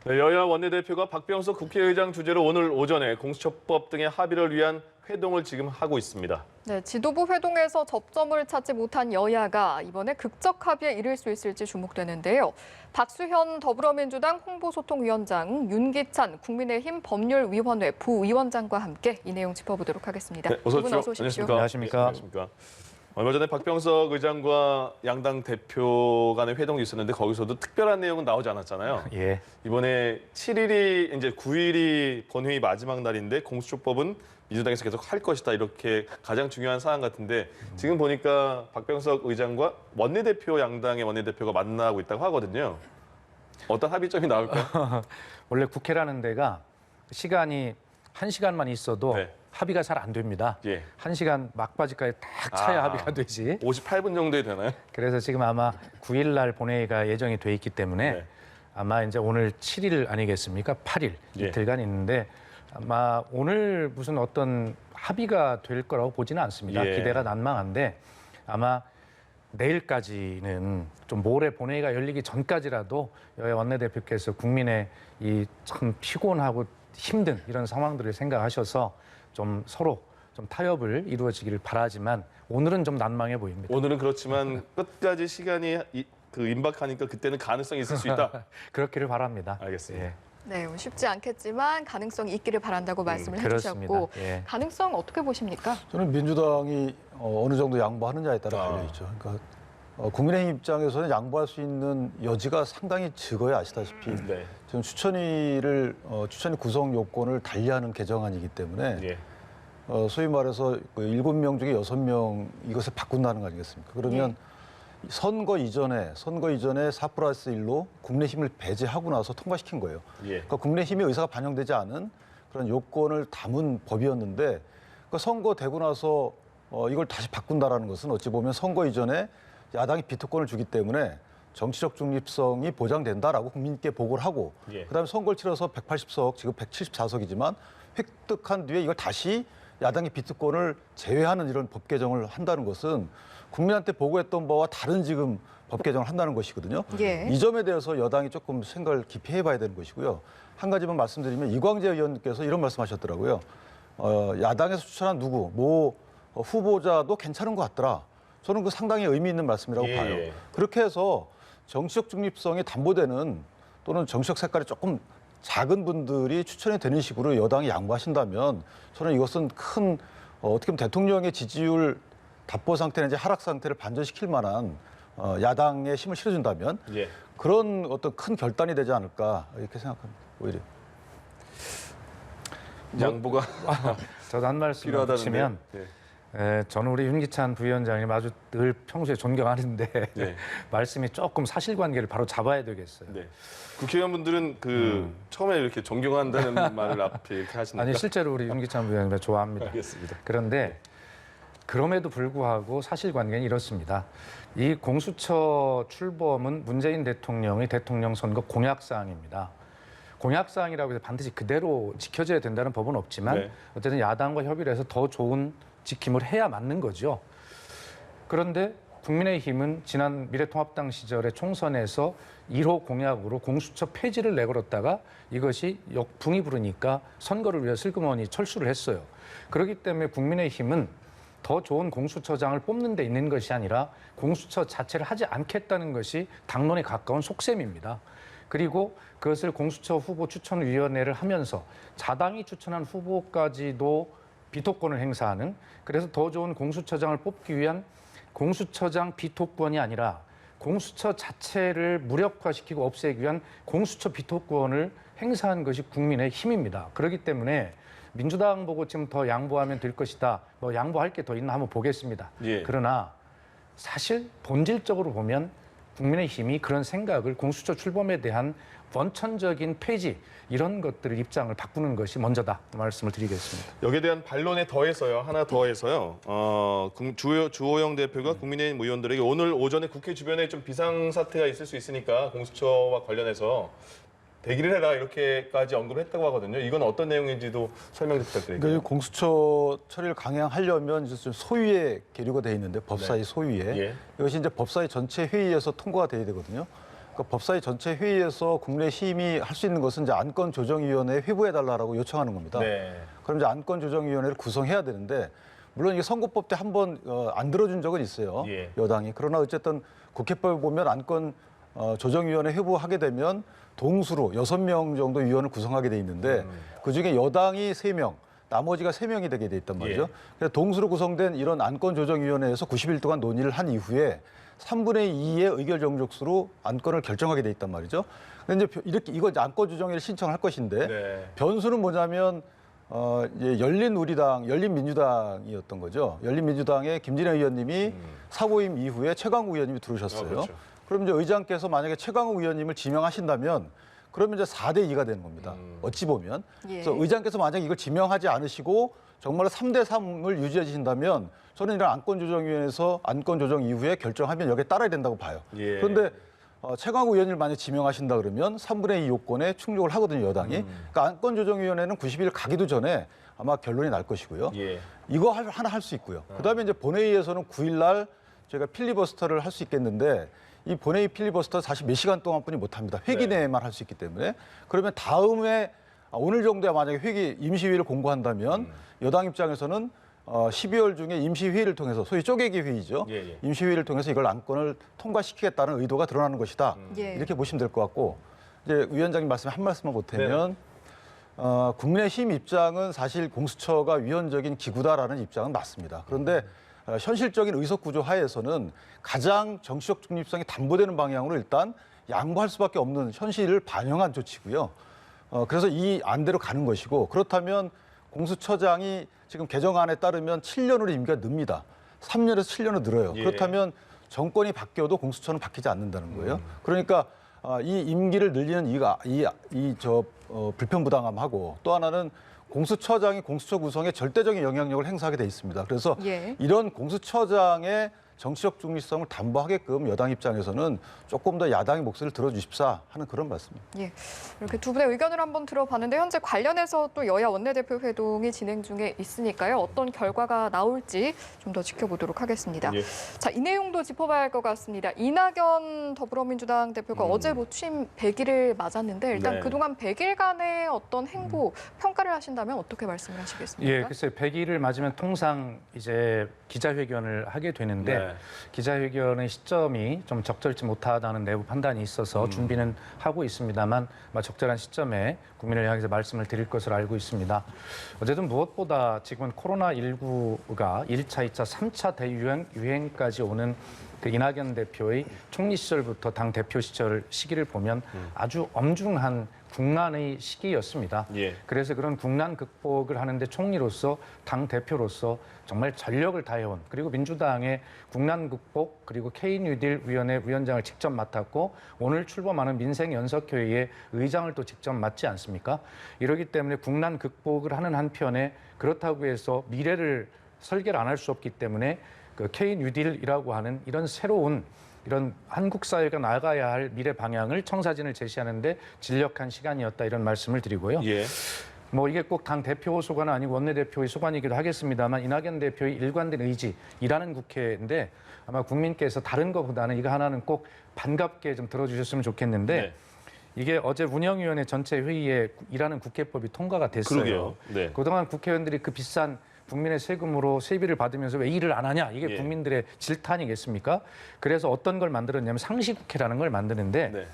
네, 여야 원내대표가 박병석 국회의장 주재로 오늘 오전에 공수처법 등의 합의를 위한 회동을 지금 하고 있습니다. 네, 지도부 회동에서 접점을 찾지 못한 여야가 이번에 극적 합의에 이를 수 있을지 주목되는데요. 박수현 더불어민주당 홍보소통위원장, 윤기찬 국민의힘 법률위원회 부위원장과 함께 이 내용 짚어보도록 하겠습니다. 네, 어서 두 분 어서 오십시오. 안녕하십니까? 안녕하십니까? 얼마 전에 박병석 의장과 양당 대표 간의 회동이 있었는데 거기서도 특별한 내용은 나오지 않았잖아요. 예. 이번에 7일이 이제 9일이 본회의 마지막 날인데 공수처법은 민주당에서 계속 할 것이다 이렇게 가장 중요한 사안 같은데 지금 보니까 박병석 의장과 원내대표 양당의 원내대표가 만나고 있다고 하거든요. 어떤 합의점이 나올까요? 원래 국회라는 데가 시간이 1시간만 있어도 네. 합의가 잘 안 됩니다. 예. 1시간 막바지까지 딱 차야 합의가 되지. 58분 정도에 되나요? 그래서 지금 아마 9일 날 본회의가 예정이 돼 있기 때문에 네. 아마 이제 오늘 7일 아니겠습니까? 8일 예. 이틀간 있는데 아마 오늘 무슨 어떤 합의가 될 거라고 보지는 않습니다. 예. 기대가 난망한데 아마 내일까지는 좀 모레 본회의가 열리기 전까지라도 여야 원내대표께서 국민의 이 참 피곤하고 힘든 이런 상황들을 생각하셔서 좀 서로 좀 타협을 이루어지기를 바라지만 오늘은 좀 난망해 보입니다. 오늘은 그렇지만 끝까지 시간이 임박하니까 그때는 가능성이 있을 수 있다. 그렇기를 바랍니다. 알겠습니다. 예. 네, 쉽지 않겠지만 가능성이 있기를 바란다고 말씀을 그렇습니다. 해주셨고 예. 가능성 어떻게 보십니까? 저는 민주당이 어느 정도 양보하느냐에 따라 달려있죠. 그러니까 국민의힘 입장에서는 양보할 수 있는 여지가 상당히 적어요, 아시다시피. 네. 지금 추천위 구성 요건을 달리하는 개정안이기 때문에 예. 소위 말해서 7명 중에 6명 이것을 바꾼다는 거 아니겠습니까? 그러면 선거 이전에 4+1로 국민의힘을 배제하고 나서 통과시킨 거예요. 예. 그러니까 국민의힘의 의사가 반영되지 않은 그런 요건을 담은 법이었는데 그러니까 선거되고 나서 이걸 다시 바꾼다라는 것은 어찌 보면 선거 이전에 야당이 비토권을 주기 때문에 정치적 중립성이 보장된다라고 국민께 보고를 하고 예. 그다음에 선거를 치러서 180석, 지금 174석이지만 획득한 뒤에 이걸 다시 야당의 비트권을 제외하는 이런 법 개정을 한다는 것은 국민한테 보고했던 바와 다른 지금 법 개정을 한다는 것이거든요. 예. 이 점에 대해서 여당이 조금 생각을 깊이 해봐야 되는 것이고요. 한 가지만 말씀드리면 이광재 의원께서 이런 말씀하셨더라고요. 야당에서 추천한 모 후보자도 괜찮은 것 같더라. 저는 그 상당히 의미 있는 말씀이라고 예. 봐요. 그렇게 해서 정치적 중립성이 담보되는 또는 정치적 색깔이 조금 작은 분들이 추천이 되는 식으로 여당이 양보하신다면 저는 이것은 큰 어떻게 보면 대통령의 지지율 답보 상태 내지 하락 상태를 반전시킬 만한 야당의 힘을 실어준다면 예. 그런 어떤 큰 결단이 되지 않을까 이렇게 생각합니다. 오히려. 양보가 저도 한 말씀 필요하다는데. 붙이면 저는 우리 윤기찬 부위원장님 아주 늘 평소에 존경하는데 네. 말씀이 조금 사실관계를 바로 잡아야 되겠어요. 네. 국회의원분들은 처음에 이렇게 존경한다는 말을 앞에 이렇게 하시니까. 아니 실제로 우리 윤기찬 부위원님 좋아합니다. 알겠습니다. 그런데 그럼에도 불구하고 사실관계는 이렇습니다. 이 공수처 출범은 문재인 대통령의 대통령 선거 공약사항입니다. 공약사항이라고 해서 반드시 그대로 지켜져야 된다는 법은 없지만 네. 어쨌든 야당과 협의를 해서 더 좋은 지킴을 해야 맞는 거죠. 그런데 국민의힘은 지난 미래통합당 시절에 총선에서 1호 공약으로 공수처 폐지를 내걸었다가 이것이 역풍이 부르니까 선거를 위해 슬그머니 철수를 했어요. 그렇기 때문에 국민의힘은 더 좋은 공수처장을 뽑는 데 있는 것이 아니라 공수처 자체를 하지 않겠다는 것이 당론에 가까운 속셈입니다. 그리고 그것을 공수처 후보 추천위원회를 하면서 자당이 추천한 후보까지도 비토권을 행사하는, 그래서 더 좋은 공수처장을 뽑기 위한 공수처장 비토권이 아니라 공수처 자체를 무력화시키고 없애기 위한 공수처 비토권을 행사한 것이 국민의 힘입니다. 그렇기 때문에 민주당 보고 지금 더 양보하면 될 것이다. 뭐 양보할 게 더 있나 한번 보겠습니다. 예. 그러나 사실 본질적으로 보면 국민의힘이 그런 생각을 공수처 출범에 대한 원천적인 폐지 이런 것들을 입장을 바꾸는 것이 먼저다 말씀을 드리겠습니다. 여기에 대한 반론에 더해서요. 하나 더해서요. 주호영 대표가 국민의힘 의원들에게 오늘 오전에 국회 주변에 좀 비상사태가 있을 수 있으니까 공수처와 관련해서 대기를 해라 이렇게까지 언급을 했다고 하거든요. 이건 어떤 내용인지도 설명 좀 부탁드릴게요. 그러니까 공수처 처리를 강행하려면 이제 좀 소위에 계류가 돼 있는데 법사위 네. 소위에 예. 이것이 이제 법사위 전체 회의에서 통과가 돼야 되거든요. 그러니까 법사위 전체 회의에서 국민의힘이 할 수 있는 것은 이제 안건조정위원회에 회부해달라고 요청하는 겁니다. 네. 그럼 이제 안건조정위원회를 구성해야 되는데 물론 이게 선거법 때 한 번 안 들어준 적은 있어요. 예. 여당이. 그러나 어쨌든 국회법에 보면 안건 조정위원회 회부하게 되면 동수로 6명 정도 위원을 구성하게 돼 있는데 그중에 여당이 3명, 나머지가 3명이 되게 돼 있단 말이죠. 예. 그래서 동수로 구성된 이런 안건조정위원회에서 90일 동안 논의를 한 이후에 3분의 2의 의결 정족수로 안건을 결정하게 돼 있단 말이죠. 근데 이제 이렇게 이거 안건조정위를 신청할 것인데 네. 변수는 뭐냐면 이제 열린민주당이었던 거죠. 열린민주당의 김진애 의원님이 사보임 이후에 최강욱 의원님이 들어오셨어요. 그렇죠. 그럼 이제 의장께서 만약에 최강욱 의원님을 지명하신다면 그러면 이제 4대 2가 되는 겁니다. 어찌 보면. 예. 그래서 의장께서 만약에 이걸 지명하지 않으시고 정말로 3대 3을 유지해 주신다면 저는 이런 안건조정위원회에서 안건조정 이후에 결정하면 여기에 따라야 된다고 봐요. 예. 그런데 최강욱 의원을 만약 지명하신다 그러면 3분의 2 요건에 충족을 하거든요, 여당이. 그러니까 안건조정위원회는 90일 가기도 전에 아마 결론이 날 것이고요. 예. 이거 하나 할 수 있고요. 그다음에 이제 본회의에서는 9일 날 저희가 필리버스터를 할 수 있겠는데 이 본회의 필리버스터 사실 몇 시간 동안뿐이 못 합니다. 회기 네. 내에만 할 수 있기 때문에 그러면 다음에 오늘 정도야 만약에 회기 임시회의를 공고한다면 여당 입장에서는 12월 중에 임시회의를 통해서 소위 쪼개기 회의죠. 예, 예. 임시회의를 통해서 이걸 안건을 통과시키겠다는 의도가 드러나는 것이다. 예. 이렇게 보시면 될 것 같고 이제 위원장님 말씀에 한 말씀만 보태면 국민의힘 입장은 사실 공수처가 위헌적인 기구다라는 입장은 맞습니다. 그런데 현실적인 의석 구조 하에서는 가장 정치적 중립성이 담보되는 방향으로 일단 양보할 수밖에 없는 현실을 반영한 조치고요. 그래서 이 안대로 가는 것이고 그렇다면 공수처장이 지금 개정안에 따르면 7년으로 임기가 늡니다. 3년에서 7년으로 늘어요. 예. 그렇다면 정권이 바뀌어도 공수처는 바뀌지 않는다는 거예요. 그러니까 이 임기를 늘리는 불편부당함하고 또 하나는 공수처장이 공수처 구성에 절대적인 영향력을 행사하게 돼 있습니다. 그래서 예. 이런 공수처장의 정치적 중립성을 담보하게끔 여당 입장에서는 조금 더 야당의 목소리를 들어주십사 하는 그런 말씀입니다. 예, 이렇게 두 분의 의견을 한번 들어봤는데 현재 관련해서 또 여야 원내대표 회동이 진행 중에 있으니까요. 어떤 결과가 나올지 좀 더 지켜보도록 하겠습니다. 예. 자, 이 내용도 짚어봐야 할 것 같습니다. 이낙연 더불어민주당 대표가 어제 취임 100일을 맞았는데 일단 네. 그동안 100일간의 어떤 행보 평가를 하신다면 어떻게 말씀을 하시겠습니까? 예, 글쎄 100일을 맞으면 통상 이제 기자회견을 하게 되는데 네. 기자회견의 시점이 좀 적절치 못하다는 내부 판단이 있어서 준비는 하고 있습니다만 적절한 시점에 국민을 향해서 말씀을 드릴 것으로 알고 있습니다. 어쨌든 무엇보다 지금은 코로나19가 1차, 2차, 3차 대유행까지 오는 그 이낙연 대표의 총리 시절부터 당 대표 시기를 보면 아주 엄중한 국난의 시기였습니다. 예. 그래서 그런 국난 극복을 하는데 총리로서 당 대표로서 정말 전력을 다해온 그리고 민주당의 국난 극복 그리고 K-뉴딜 위원회 위원장을 직접 맡았고 오늘 출범하는 민생연석회의의 의장을 또 직접 맡지 않습니까? 이러기 때문에 국난 극복을 하는 한편에 그렇다고 해서 미래를 설계를 안 할 수 없기 때문에 그 K-뉴딜이라고 하는 이런 새로운 이런 한국 사회가 나아가야 할 미래 방향을 청사진을 제시하는데 진력한 시간이었다 이런 말씀을 드리고요. 예. 이게 꼭 당 대표 소관은 아니고 원내대표의 소관이기도 하겠습니다만 이낙연 대표의 일관된 의지이라는 국회인데 아마 국민께서 다른 것보다는 이거 하나는 꼭 반갑게 좀 들어주셨으면 좋겠는데 네. 이게 어제 운영위원회 전체 회의에 일하는 국회법이 통과가 됐어요. 그러게요. 네. 그동안 국회의원들이 그 비싼 국민의 세금으로 세비를 받으면서 왜 일을 안 하냐 이게 예. 국민들의 질타아니겠습니까? 그래서 어떤 걸 만들었냐면 상시국회라는 걸 만드는데 네.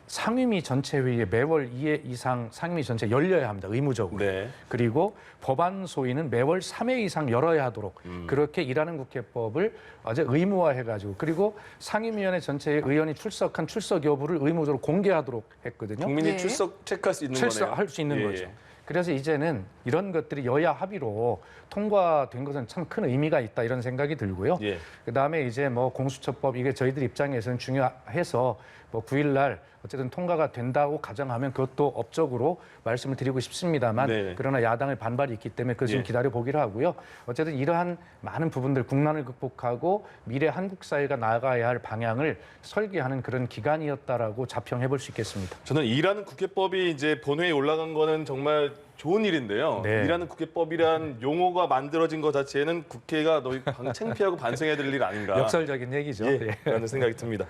상임위 전체 회의에 매월 2회 이상 상임위 전체 열려야 합니다. 의무적으로. 네. 그리고 법안 소위는 매월 3회 이상 열어야 하도록 그렇게 일하는 국회법을 어제 의무화해가지고 그리고 상임위원회 전체의 의원이 출석한 출석 여부를 의무적으로 공개하도록 했거든요. 국민이 예. 출석 체크할 수 있는 거네요. 출석할 수 있는 예, 거죠. 예. 그래서 이제는 이런 것들이 여야 합의로 통과된 것은 참 큰 의미가 있다 이런 생각이 들고요. 예. 그다음에 이제 공수처법 이게 저희들 입장에서는 중요해서 9일 날 어쨌든 통과가 된다고 가정하면 그것도 업적으로 말씀을 드리고 싶습니다만 네네. 그러나 야당의 반발이 있기 때문에 그것 좀 예. 기다려 보기로 하고요. 어쨌든 이러한 많은 부분들 국난을 극복하고 미래 한국 사회가 나아가야 할 방향을 설계하는 그런 기간이었다라고 자평해 볼 수 있겠습니다. 저는 일하는 국회법이 이제 본회의에 올라간 거는 정말 좋은 일인데요. 네. 일하는 국회법이란 용어가 만들어진 것 자체는 국회가 너희 창피하고 반성해야 될 일 아닌가. 역설적인 얘기죠. 예, 예. 라는 생각이 듭니다.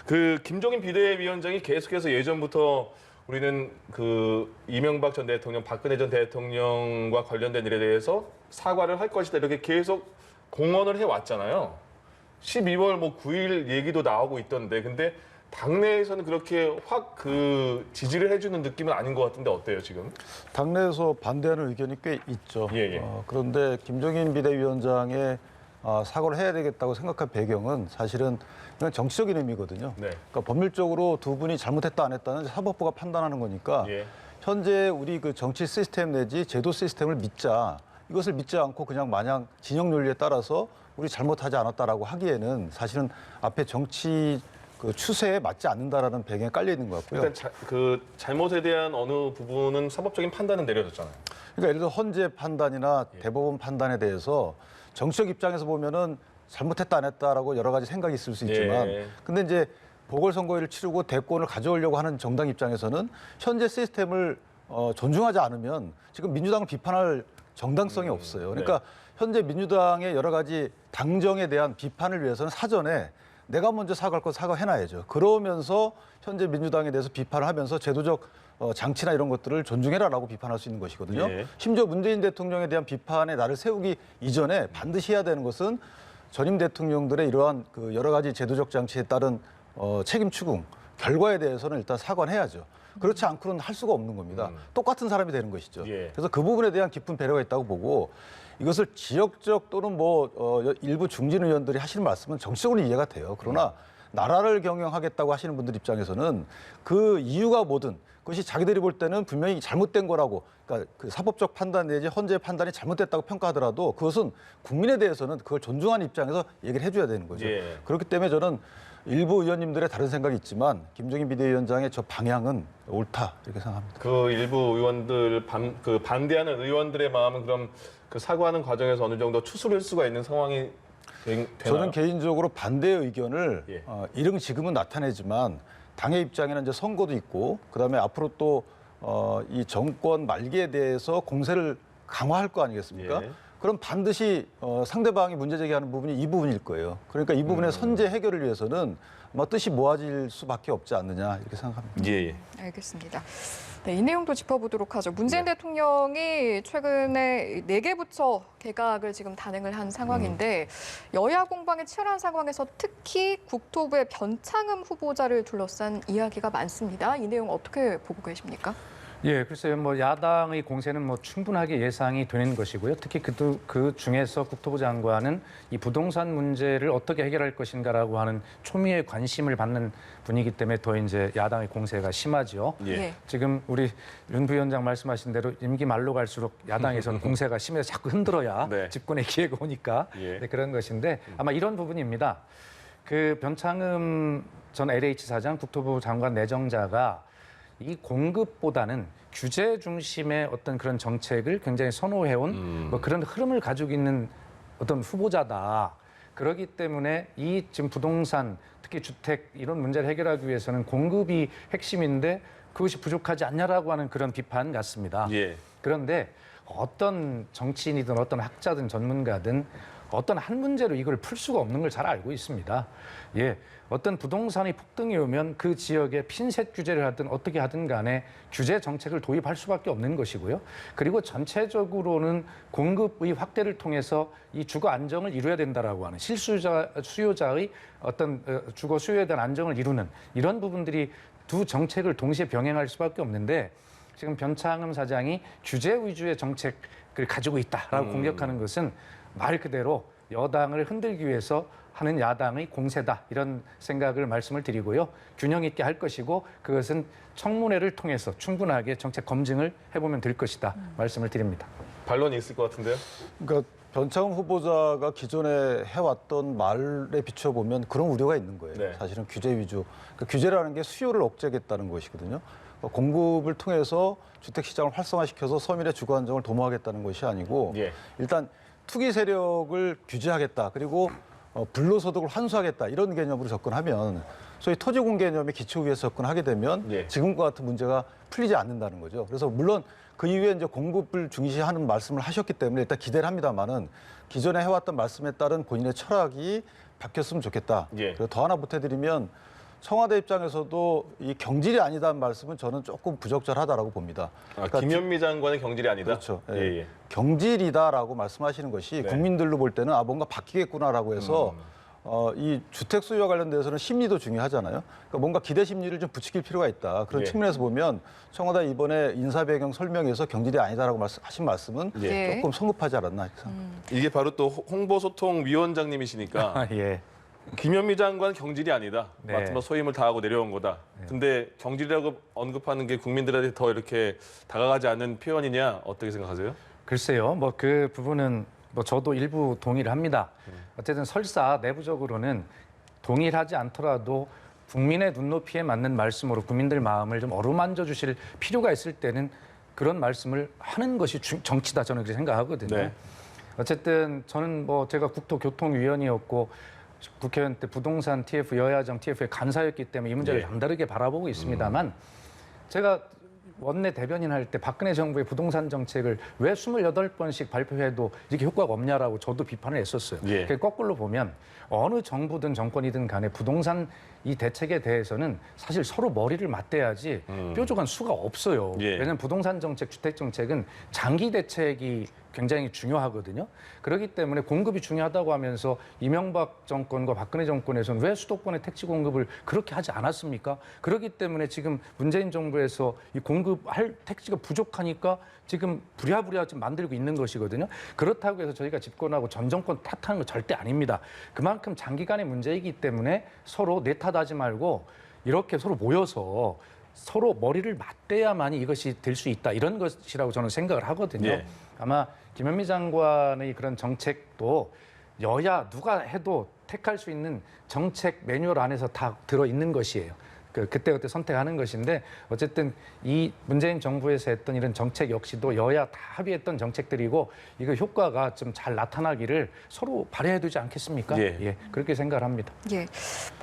그 김종인 비대위원장이 계속해서 예전부터 우리는 그 이명박 전 대통령, 박근혜 전 대통령과 관련된 일에 대해서 사과를 할 것이다 이렇게 계속 공언을 해왔잖아요. 12월 뭐 9일 얘기도 나오고 있던데 근데 당내에서는 그렇게 확 그 지지를 해주는 느낌은 아닌 것 같은데 어때요 지금? 당내에서 반대하는 의견이 꽤 있죠. 예, 예. 그런데 김종인 비대위원장의 사과를 해야 되겠다고 생각한 배경은 사실은 그냥 정치적인 의미거든요. 네. 그러니까 법률적으로 두 분이 잘못했다 안 했다는 사법부가 판단하는 거니까 예. 현재 우리 그 정치 시스템 내지 제도 시스템을 믿자. 이것을 믿지 않고 그냥 마냥 진영 논리에 따라서 우리 잘못하지 않았다라고 하기에는 사실은 앞에 정치 그 추세에 맞지 않는다라는 배경에 깔려 있는 것 같고요. 일단 그 잘못에 대한 어느 부분은 사법적인 판단은 내려졌잖아요. 그러니까 예를 들어 헌재 판단이나 대법원 판단에 대해서 정치적 입장에서 보면은 잘못했다 안 했다라고 여러 가지 생각이 있을 수 있지만 예. 근데 이제 보궐선거를 치르고 대권을 가져오려고 하는 정당 입장에서는 현재 시스템을 존중하지 않으면 지금 민주당을 비판할 정당성이 없어요. 그러니까 현재 민주당의 여러 가지 당정에 대한 비판을 위해서는 사전에 내가 먼저 사과할 건 사과해놔야죠. 그러면서 현재 민주당에 대해서 비판을 하면서 제도적 장치나 이런 것들을 존중해라라고 비판할 수 있는 것이거든요. 예. 심지어 문재인 대통령에 대한 비판에 나를 세우기 이전에 반드시 해야 되는 것은 전임 대통령들의 이러한 그 여러 가지 제도적 장치에 따른 책임 추궁 결과에 대해서는 일단 사과를 해야죠. 그렇지 않고는 할 수가 없는 겁니다. 똑같은 사람이 되는 것이죠. 예. 그래서 그 부분에 대한 깊은 배려가 있다고 보고 이것을 지역적 또는 일부 중진 의원들이 하시는 말씀은 정치적으로 이해가 돼요. 그러나 나라를 경영하겠다고 하시는 분들 입장에서는 그 이유가 뭐든 그것이 자기들이 볼 때는 분명히 잘못된 거라고 그러니까 그 사법적 판단 내지 헌재 판단이 잘못됐다고 평가하더라도 그것은 국민에 대해서는 그걸 존중하는 입장에서 얘기를 해줘야 되는 거죠. 예. 그렇기 때문에 저는 일부 의원님들의 다른 생각이 있지만 김종인 비대위원장의 저 방향은 옳다 이렇게 생각합니다. 그 일부 의원들 반대하는 의원들의 마음은 그럼 그 사과하는 과정에서 어느 정도 추스릴 수가 있는 상황이 되나요? 저는 개인적으로 반대의 의견을 예. 이른 지금은 나타내지만 당의 입장에는 이제 선거도 있고 그다음에 앞으로 또 이 정권 말기에 대해서 공세를 강화할 거 아니겠습니까? 예. 그럼 반드시 상대방이 문제 제기하는 부분이 이 부분일 거예요. 그러니까 이 부분의 선제 해결을 위해서는 아마 뜻이 모아질 수밖에 없지 않느냐 이렇게 생각합니다. 예. 알겠습니다. 네, 이 내용도 짚어보도록 하죠. 문재인 대통령이 최근에 4개 부처 개각을 지금 단행을 한 상황인데 여야 공방이 치열한 상황에서 특히 국토부의 변창흠 후보자를 둘러싼 이야기가 많습니다. 이 내용 어떻게 보고 계십니까? 예, 글쎄요. 뭐 야당의 공세는 뭐 충분하게 예상이 되는 것이고요. 특히 그 중에서 국토부 장관은 이 부동산 문제를 어떻게 해결할 것인가라고 하는 초미의 관심을 받는 분이기 때문에 더 이제 야당의 공세가 심하죠. 예. 지금 우리 윤 부위원장 말씀하신 대로 임기 말로 갈수록 야당에서는 공세가 심해서 자꾸 흔들어야 네. 집권의 기회가 오니까 예. 네, 그런 것인데 아마 이런 부분입니다. 그 변창흠 전 LH 사장 국토부 장관 내정자가 이 공급보다는 규제 중심의 어떤 그런 정책을 굉장히 선호해온 뭐 그런 흐름을 가지고 있는 어떤 후보자다. 그렇기 때문에 이 지금 부동산, 특히 주택 이런 문제를 해결하기 위해서는 공급이 핵심인데 그것이 부족하지 않냐라고 하는 그런 비판 같습니다. 예. 그런데 어떤 정치인이든 어떤 학자든 전문가든 어떤 한 문제로 이걸 풀 수가 없는 걸 잘 알고 있습니다. 예, 어떤 부동산이 폭등이 오면 그 지역에 핀셋 규제를 하든 어떻게 하든 간에 규제 정책을 도입할 수밖에 없는 것이고요. 그리고 전체적으로는 공급의 확대를 통해서 이 주거 안정을 이루어야 된다라고 하는 수요자의 어떤 주거 수요에 대한 안정을 이루는 이런 부분들이 두 정책을 동시에 병행할 수밖에 없는데 지금 변창흠 사장이 규제 위주의 정책을 가지고 있다라고 공격하는 것은 말 그대로 여당을 흔들기 위해서 하는 야당의 공세다 이런 생각을 말씀을 드리고요. 균형 있게 할 것이고 그것은 청문회를 통해서 충분하게 정책 검증을 해보면 될 것이다 말씀을 드립니다. 반론이 있을 것 같은데요? 그러니까 변창흠 후보자가 기존에 해왔던 말에 비춰보면 그런 우려가 있는 거예요. 네. 사실은 규제 위주. 그러니까 규제라는 게 수요를 억제하겠다는 것이거든요. 그러니까 공급을 통해서 주택시장을 활성화시켜서 서민의 주거 안정을 도모하겠다는 것이 아니고 예. 일단 투기 세력을 규제하겠다. 그리고 불로소득을 환수하겠다. 이런 개념으로 접근하면 소위 토지공 개념의 기초위에서 접근하게 되면 예. 지금과 같은 문제가 풀리지 않는다는 거죠. 그래서 물론 그 이후에 이제 공급을 중시하는 말씀을 하셨기 때문에 일단 기대를 합니다만은 기존에 해왔던 말씀에 따른 본인의 철학이 바뀌었으면 좋겠다. 예. 그리고 더 하나 보태드리면 청와대 입장에서도 이 경질이 아니다는 말씀은 저는 조금 부적절하다라고 봅니다. 그러니까 김현미 장관의 경질이 아니다. 그렇죠. 예. 예, 예. 경질이다라고 말씀하시는 것이 네. 국민들로 볼 때는 뭔가 바뀌겠구나라고 해서 이 주택 수요와 관련돼서는 심리도 중요하잖아요. 그러니까 뭔가 기대 심리를 좀 부추길 필요가 있다. 그런 예. 측면에서 보면 청와대 이번에 인사 배경 설명에서 경질이 아니다라고 하신 말씀은 예. 조금 성급하지 않았나 이렇게 생각합니다. 이게 바로 또 홍보소통위원장님이시니까 예. 김현미 장관 경질이 아니다. 네. 마지막 소임을 다하고 내려온 거다. 근데 경질이라고 언급하는 게 국민들한테 더 이렇게 다가가지 않는 표현이냐 어떻게 생각하세요? 글쎄요, 뭐 그 부분은 뭐 저도 일부 동의를 합니다. 어쨌든 설사 내부적으로는 동일하지 않더라도 국민의 눈높이에 맞는 말씀으로 국민들 마음을 좀 어루만져 주실 필요가 있을 때는 그런 말씀을 하는 것이 정치다 저는 그렇게 생각하거든요. 네. 어쨌든 저는 뭐 제가 국토교통위원이었고 국회의원 때 부동산 TF 여야정 TF의 간사였기 때문에 이 문제를 예. 남다르게 바라보고 있습니다만 제가 원내 대변인 할 때 박근혜 정부의 부동산 정책을 왜 28번씩 발표해도 이렇게 효과가 없냐라고 저도 비판을 했었어요. 예. 그 거꾸로 보면 어느 정부든 정권이든 간에 부동산 이 대책에 대해서는 사실 서로 머리를 맞대야지 뾰족한 수가 없어요. 예. 왜냐하면 부동산 정책, 주택 정책은 장기 대책이 굉장히 중요하거든요. 그렇기 때문에 공급이 중요하다고 하면서 이명박 정권과 박근혜 정권에서는 왜 수도권의 택지 공급을 그렇게 하지 않았습니까? 그렇기 때문에 지금 문재인 정부에서 이 공급할 택지가 부족하니까 지금 부랴부랴 좀 만들고 있는 것이거든요. 그렇다고 해서 저희가 집권하고 전 정권 탓하는 거 절대 아닙니다. 그만큼 장기간의 문제이기 때문에 서로 내 탓하지 말고 이렇게 서로 모여서 서로 머리를 맞대야만이 이것이 될 수 있다. 이런 것이라고 저는 생각을 하거든요. 예. 아마 김현미 장관의 그런 정책도 여야 누가 해도 택할 수 있는 정책 매뉴얼 안에서 다 들어있는 것이에요. 그때그때 선택하는 것인데 어쨌든 이 문재인 정부에서 했던 이런 정책 역시도 여야 다 합의했던 정책들이고 이거 효과가 좀 잘 나타나기를 서로 바라야 되지 않겠습니까? 예. 그렇게 생각을 합니다. 예,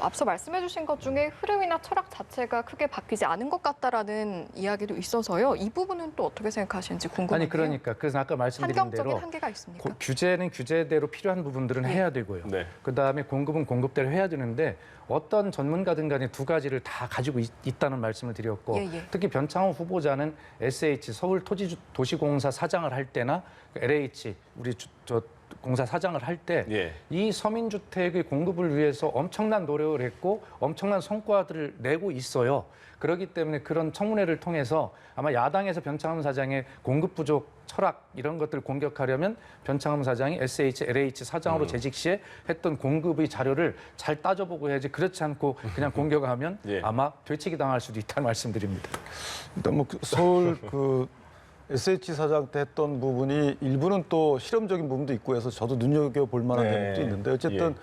앞서 말씀해주신 것 중에 흐름이나 철학 자체가 크게 바뀌지 않은 것 같다라는 이야기도 있어서요. 이 부분은 또 어떻게 생각하시는지 궁금해요. 아니 그러니까 그래서 아까 말씀드린 한경적인 대로 한계가 있습니까? 규제는 규제대로 필요한 부분들은 해야 되고요. 네. 그다음에 공급은 공급대로 해야 되는데 어떤 전문가든 간에 두 가지를 다 가지고 있다는 말씀을 드렸고 예, 예. 특히 변창호 후보자는 SH 서울토지도시공사 사장을 할 때나 LH 우리 저 공사 사장을 할 때 이 예. 서민주택의 공급을 위해서 엄청난 노력을 했고 엄청난 성과들을 내고 있어요. 그렇기 때문에 그런 청문회를 통해서 아마 야당에서 변창흠 사장의 공급 부족 철학 이런 것들을 공격하려면 변창흠 사장이 SH, LH 사장으로 재직 시에 했던 공급의 자료를 잘 따져보고 해야지 그렇지 않고 그냥 공격하면 예. 아마 되치기 당할 수도 있다는 말씀드립니다. 일단 뭐 서울 SH 사장 때 했던 부분이 일부는 또 실험적인 부분도 있고 해서 저도 눈여겨볼 만한 네. 점도 있는데 어쨌든 예.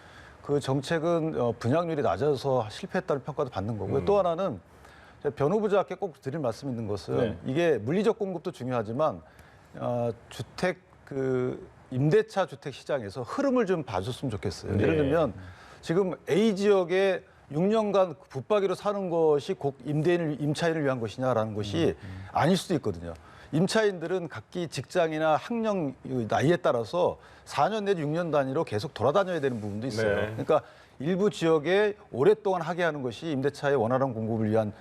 그 정책은 분양률이 낮아서 실패했다는 평가도 받는 거고요. 또 하나는 제가 변 후보자께 꼭 드릴 말씀 있는 것은 네. 이게 물리적 공급도 중요하지만 주택 임대차 주택 시장에서 흐름을 좀 봐줬으면 좋겠어요. 네. 예를 들면 지금 A 지역에 6년간 붙박이로 사는 것이 꼭 임차인을 위한 것이냐라는 것이 아닐 수도 있거든요. 임차인들은 각기 직장이나 학령 나이에 따라서 4년 내지 6년 단위로 계속 돌아다녀야 되는 부분도 있어요. 네. 그러니까 일부 지역에 오랫동안 하게 하는 것이 임대차의 원활한 공급을 위한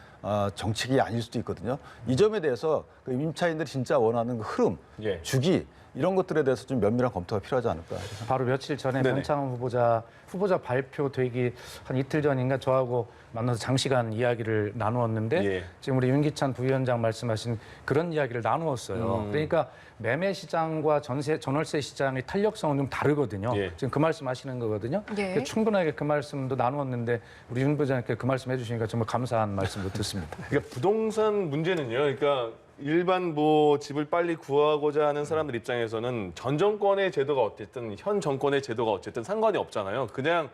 정책이 아닐 수도 있거든요. 이 점에 대해서 그 임차인들이 진짜 원하는 그 흐름, 예. 주기 이런 것들에 대해서 좀 면밀한 검토가 필요하지 않을까. 바로 며칠 전에 네네. 변창흠 후보자 발표되기 한 이틀 전인가 저하고 만나서 장시간 이야기를 나누었는데 예. 지금 우리 윤기찬 부위원장 말씀하신 그런 이야기를 나누었어요. 그러니까 매매 시장과 전월세 시장의 탄력성은 좀 다르거든요. 예. 지금 그 말씀하시는 거거든요. 예. 충분하게 그 말씀도 나누었는데 우리 윤 부장님께 그 말씀 해주시니까 정말 감사한 말씀도 듣습니다. 그러니까 부동산 문제는요. 그러니까 일반 집을 빨리 구하고자 하는 사람들 입장에서는 전 정권의 제도가 어쨌든 현 정권의 제도가 어쨌든 상관이 없잖아요. 그냥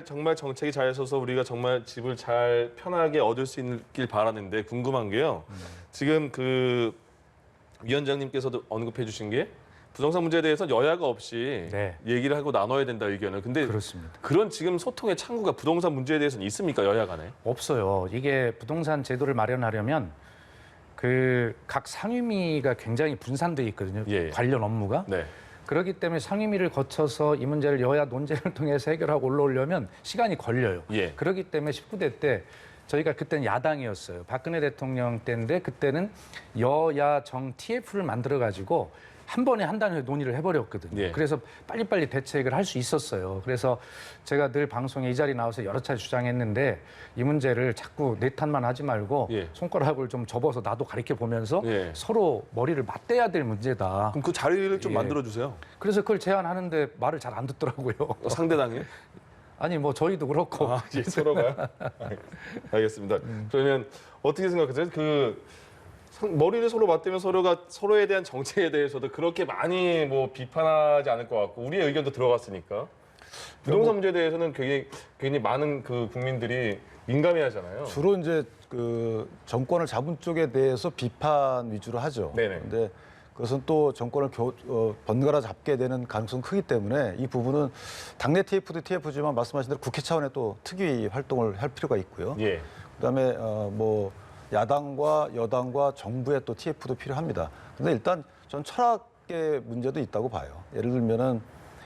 정말 정책이 잘 서서 우리가 정말 집을 잘 편하게 얻을 수 있길 바라는데 궁금한 게요. 지금 그 위원장님께서도 언급해 주신 게 부동산 문제에 대해서 여야가 없이 네. 얘기를 하고 나눠야 된다 의견을. 근데 그렇습니다. 그런 지금 소통의 창구가 부동산 문제에 대해서는 있습니까, 여야 간에? 없어요. 이게 부동산 제도를 마련하려면 그 각 상임위가 굉장히 분산돼 있거든요. 예. 관련 업무가. 네. 그렇기 때문에 상임위를 거쳐서 이 문제를 여야 논쟁을 통해서 해결하고 올라오려면 시간이 걸려요. 예. 그렇기 때문에 19대 때 저희가 그때는 야당이었어요. 박근혜 대통령 때인데 그때는 여야 정 TF를 만들어 가지고 한 번에 한 단위로 논의를 해버렸거든요. 예. 그래서 빨리빨리 대책을 할 수 있었어요. 그래서 제가 늘 방송에 이 자리 나와서 여러 차례 주장했는데 이 문제를 자꾸 내탓만 하지 말고 예. 손가락을 좀 접어서 나도 가리켜 보면서 예. 서로 머리를 맞대야 될 문제다. 그럼 그 자리를 좀 예. 만들어 주세요. 그래서 그걸 제안하는데 말을 잘 안 듣더라고요. 상대당이. 아니 뭐 저희도 그렇고 아, 예, 서로가요? 알겠습니다. 그러면 어떻게 생각하세요? 머리를 서로 맞대면 서로가 서로에 대한 정책에 대해서도 그렇게 많이 뭐 비판하지 않을 것 같고 우리의 의견도 들어갔으니까 부동산 문제에 대해서는 굉장히 많은 그 국민들이 민감해하잖아요. 주로 이제 그 정권을 잡은 쪽에 대해서 비판 위주로 하죠. 네네. 근데 그것은 또 정권을 번갈아 잡게 되는 가능성이 크기 때문에 이 부분은 당내 TF도 TF지만 말씀하신 대로 국회 차원의 또 특위 활동을 할 필요가 있고요. 예. 그다음에 뭐 야당과 여당과 정부의 또 TF도 필요합니다. 근데 일단 전 철학의 문제도 있다고 봐요. 예를 들면은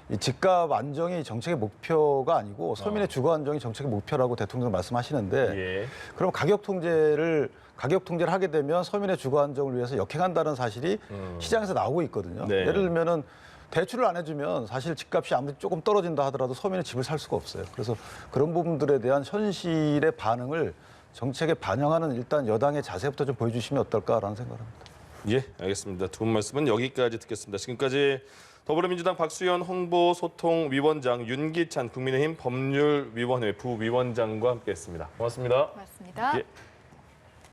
이 집값 안정이 정책의 목표가 아니고 서민의 주거 안정이 정책의 목표라고 대통령 말씀하시는데 예. 그럼 가격 통제를 하게 되면 서민의 주거 안정을 위해서 역행한다는 사실이 시장에서 나오고 있거든요. 네. 예를 들면은 대출을 안 해주면 사실 집값이 아무리 조금 떨어진다 하더라도 서민은 집을 살 수가 없어요. 그래서 그런 부분들에 대한 현실의 반응을 정책에 반영하는 일단 여당의 자세부터 좀 보여주시면 어떨까라는 생각을 합니다. 예, 알겠습니다. 두 분 말씀은 여기까지 듣겠습니다. 지금까지 더불어민주당 박수현 홍보소통위원장, 윤기찬 국민의힘 법률위원회 부위원장과 함께했습니다. 고맙습니다. 고맙습니다. 예.